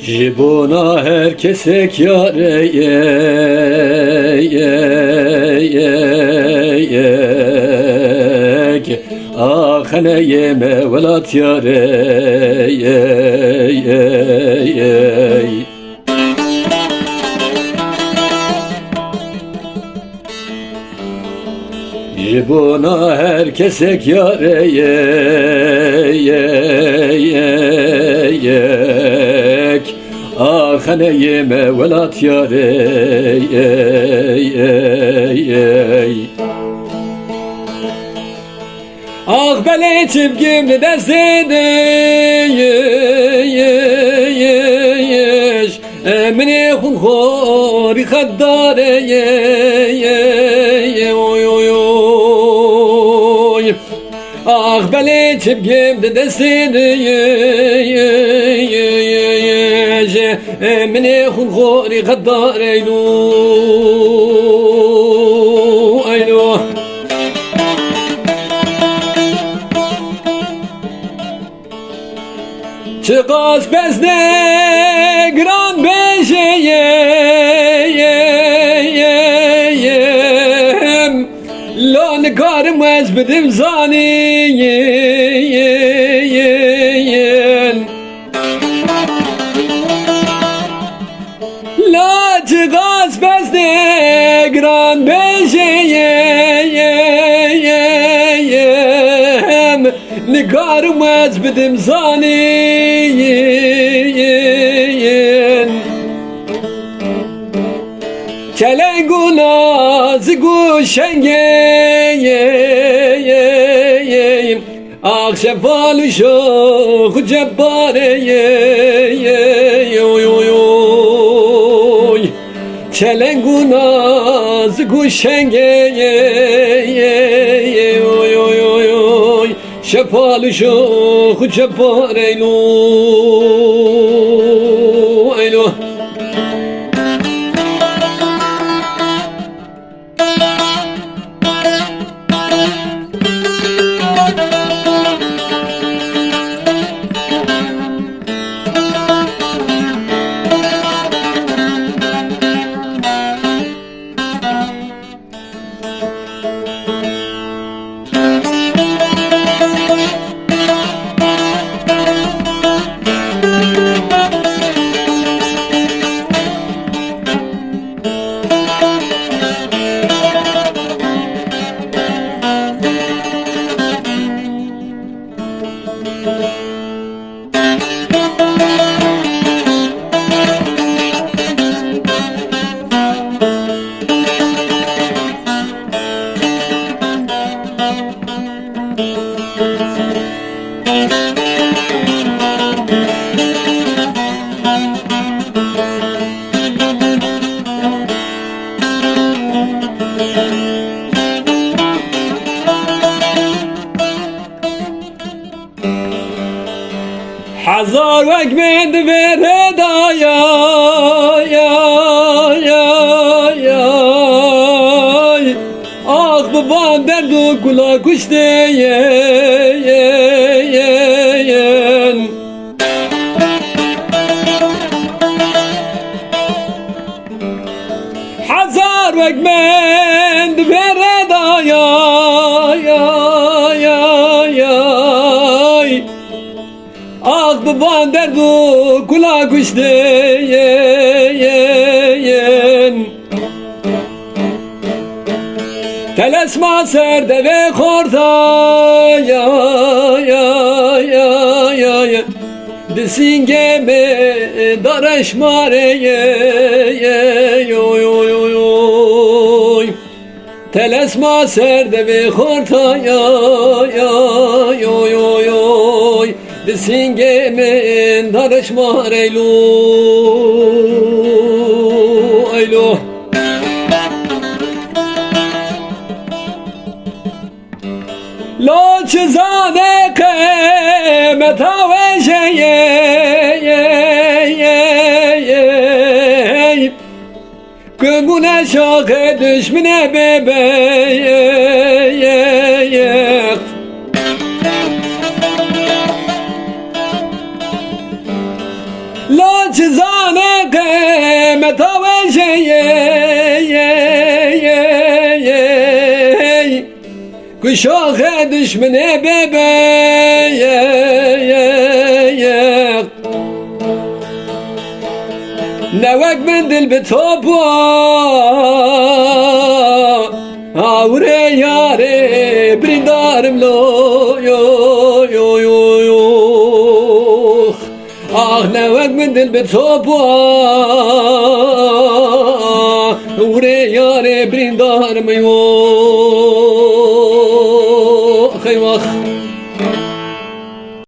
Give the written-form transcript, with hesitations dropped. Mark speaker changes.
Speaker 1: Jibona herkese yareyek Ahane yeme velat yareyek Jibona herkese yareyek Ahane yeme velat yareyek Ah beleçim gimli desedeyeş Emine hun khori khaddareye Oy oy oy Ah beleçim gimli desedeyeş Emine hun khori khaddareye Ayno Çıkaz bezde gran beşeyem Lan karım ezbedim zaniyen La çıkaz bezde gran beşeyem Nigarım ezbedim zaniyen Kelengu nazigu şengeyem Akşefalı şoku cebbareyem Oy oy oy Kelengu nazigu şengeyem Oy oy oy oy Şefalı şoku cebbareylu Eylu Hazar ekmeğinde ver hedaya Ah babam derdu kula kuş diye Hazar vekmend beredaya Ah baban derdu kula kuşteyen Telesma serde ve korta Disingeme daraşmareye Telesma serde ve korta Disingeme daraşmareylo Aylo Lo çizane kıymeta ve Gümüne şakı düşmüne bebek Lo çizane kıymeta ve Kuşağı düşmene bebek Nevek mendil betopu Avre yare brindarım lo Ah nevek mendil betopu Avre yare brindarım yo Eyvah